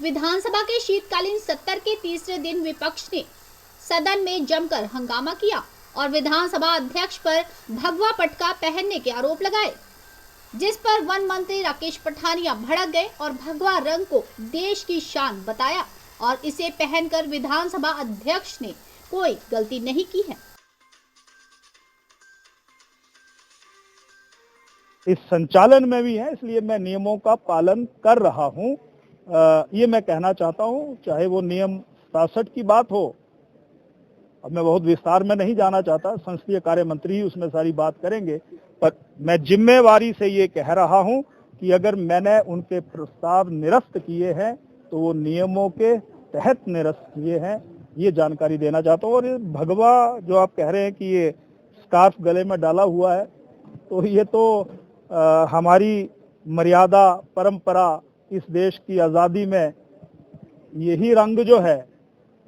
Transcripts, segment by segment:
विधानसभा के शीतकालीन सत्र के तीसरे दिन विपक्ष ने सदन में जमकर हंगामा किया और विधानसभा अध्यक्ष पर भगवा पटका पहनने के आरोप लगाए, जिस पर वन मंत्री राकेश पठानिया भड़क गए और भगवा रंग को देश की शान बताया और इसे पहनकर विधानसभा अध्यक्ष ने कोई गलती नहीं की है। इस संचालन में भी है, इसलिए मैं नियमों का पालन कर रहा हूं। ये मैं कहना चाहता हूं, चाहे वो नियम 67 की बात हो, अब मैं बहुत विस्तार में नहीं जाना चाहता, संसदीय कार्य मंत्री ही उसमें सारी बात करेंगे, पर मैं जिम्मेवारी से ये कह रहा हूं कि अगर मैंने उनके प्रस्ताव निरस्त किए हैं तो वो नियमों के तहत निरस्त किए हैं, ये जानकारी देना चाहता हूं। और ये भगवा जो आप कह रहे हैं कि ये स्कार्फ गले में डाला हुआ है, तो ये तो हमारी मर्यादा परंपरा, इस देश की आज़ादी में यही रंग जो है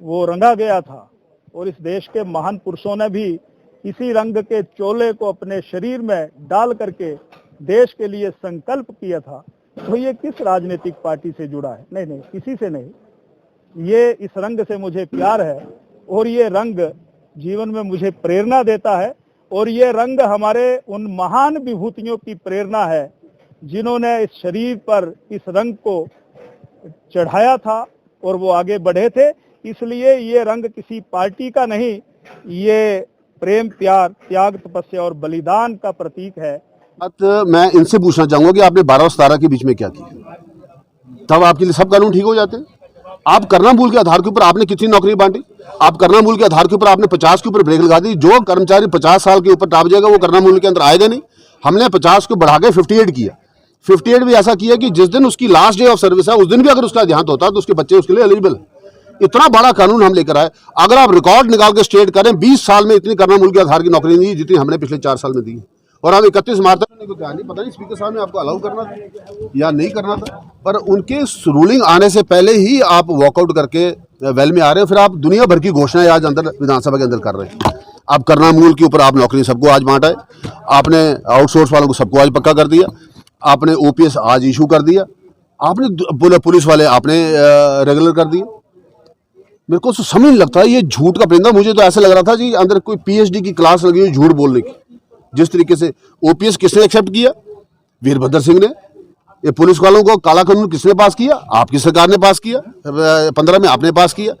वो रंगा गया था और इस देश के महान पुरुषों ने भी इसी रंग के चोले को अपने शरीर में डाल करके देश के लिए संकल्प किया था। तो ये किस राजनीतिक पार्टी से जुड़ा है? नहीं, किसी से नहीं। ये इस रंग से मुझे प्यार है और ये रंग जीवन में मुझे प्रेरणा देता है और ये रंग हमारे उन महान विभूतियों की प्रेरणा है जिन्होंने इस शरीर पर इस रंग को चढ़ाया था और वो आगे बढ़े थे। इसलिए ये रंग किसी पार्टी का नहीं, ये प्रेम, प्यार, त्याग, तपस्या और बलिदान का प्रतीक है। मैं इनसे पूछना चाहूंगा कि आपने 12 और 17 के बीच में क्या किया? तब आपके लिए सब कानून ठीक हो जाते हैं। आप करना मूल के आधार के ऊपर आपने कितनी नौकरी बांटी? आप करना मूल के आधार के ऊपर आपने 50 के ऊपर ब्रेक लगा दी। जो कर्मचारी 50 साल के ऊपर टाप जाएगा वो करना मूल के अंदर आएगा नहीं। हमने 50 को बढ़ा के 58 किया। 58 भी ऐसा किया कि जिस दिन उसकी लास्ट डे ऑफ सर्विस है उस दिन भी अगर उसका देहांत होता है तो उसके बच्चे उसके लिए एलिजिबल है। इतना बड़ा कानून हम लेकर आए। अगर आप रिकॉर्ड निकाल के स्टेट करें, 20 साल में इतनी करना मूल के आधार की नौकरी नहीं जितनी हमने पिछले 4 साल में दी। और हम 31 मार्च तक नहीं, पता नहीं स्पीकर साहब ने आपको अलाउ करना था या नहीं करना था, पर उनके रूलिंग आने से पहले ही आप वॉकआउट करके वेल में आ रहे हैं। फिर आप दुनिया भर की घोषणाएं आज अंदर विधानसभा के अंदर कर रहे हैं। आप करना मूल के ऊपर आप नौकरी सबको आज बांटा है। आपने आउटसोर्स वालों को सबको आज पक्का कर दिया। आपने OPS आज इशू कर दिया। आपने पुलिस वाले आपने रेगुलर कर दिए। मेरे को समझ नहीं लगता ये झूठ का परिंदा। मुझे तो ऐसा लग रहा था जी अंदर कोई PhD की क्लास लगी हुई झूठ बोलने की। जिस तरीके से OPS किसने एक्सेप्ट किया? वीरभद्र सिंह ने। ये पुलिस वालों को काला कानून किसने पास किया? आपकी सरकार ने पास किया। 15 में आपने पास किया।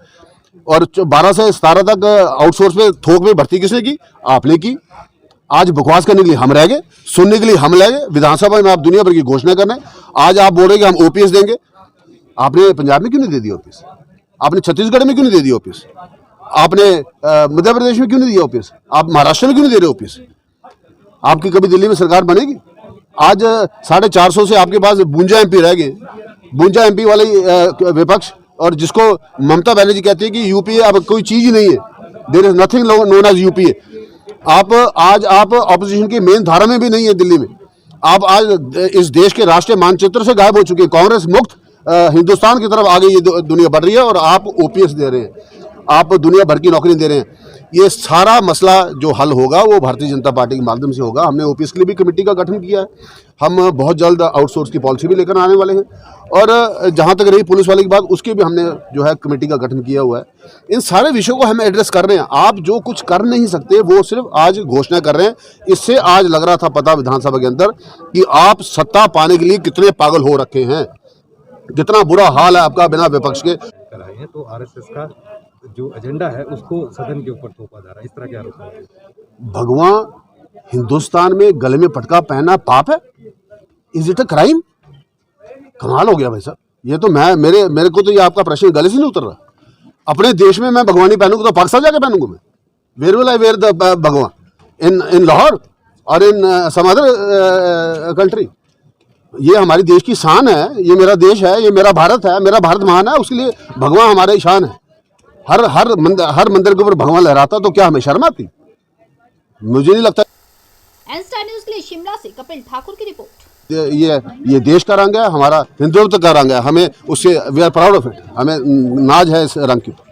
और 12 से 17 तक आउटसोर्स में थोक में भर्ती किसने की? आपने की। आज बकवास करने के लिए हम रह गए, सुनने के लिए हम रह गए। विधानसभा में आप दुनिया भर की घोषणा करना है। आज आप बोल रहे कि हम OPS देंगे। आपने पंजाब में क्यों नहीं दे दी OPS? आपने छत्तीसगढ़ में क्यों नहीं दे दी OPS? आपने मध्य प्रदेश में क्यों नहीं दिया OPS? आप महाराष्ट्र में क्यों नहीं दे रहे OPS? आपकी कभी दिल्ली में सरकार बनेगी? आज 450 से आपके पास 52 MP रह गए। 52 MP वाले विपक्ष, और जिसको ममता बनर्जी कहती है कि UPA अब कोई चीज ही नहीं है, there is nothing known as UPA। आप ऑपोजिशन की मेन धारा में भी नहीं है दिल्ली में। आप आज इस देश के राष्ट्रीय मानचित्र से गायब हो चुके हैं। कांग्रेस मुक्त हिंदुस्तान की तरफ आगे ये दुनिया बढ़ रही है और आप OPS दे रहे हैं। आप दुनिया भर की नौकरी दे रहे हैं। ये सारा मसला जो हल होगा वो भारतीय जनता पार्टी के माध्यम से होगा। हमने OPS के लिए भी कमेटी का गठन किया है। हम बहुत जल्द आउटसोर्स की पॉलिसी भी लेकर आने वाले हैं। और जहां तक रही पुलिस वाले की बात, उसकी भी हमने जो है कमेटी का गठन किया हुआ है। इन सारे विषयों को हम एड्रेस कर रहे हैं। आप जो कुछ कर नहीं सकते वो सिर्फ आज घोषणा कर रहे हैं। इससे आज लग रहा था पता विधानसभा के अंदर कि आप सत्ता पाने के लिए कितने पागल हो रखे हैं, कितना बुरा हाल है आपका बिना विपक्ष के। कराए हैं तो RSS का जो एजेंडा है उसको सदन के ऊपर थोपा जा रहा है, इस तरह के आरोप है। भगवान हिंदुस्तान में गले में पटका पहनना पाप है? Is it a crime? कमाल हो गया भाई साहब। ये तो मेरे को तो ये आपका प्रश्न गले से नहीं उतर रहा। अपने देश में मैं भगवानी पहनूंगा तो पाकिस्तान जाके पहनूंगा मैं? Where will I wear the bhagwan? In Lahore और इन सम अदर कंट्री? ये हमारी देश की शान है, ये मेरा देश है, ये मेरा भारत है, मेरा भारत महान है। उसके लिए भगवान हमारी शान है। हर मंदिर के ऊपर भगवान लहराता तो क्या हमें शर्म आती? मुझे नहीं लगता। एन-स्टार न्यूज़ के लिए शिमला से कपिल ठाकुर की रिपोर्ट। ये देश का रंग है, हमारा हिंदुत्व का रंग है। हमें उससे we are proud of it. हमें नाज है इस रंग की।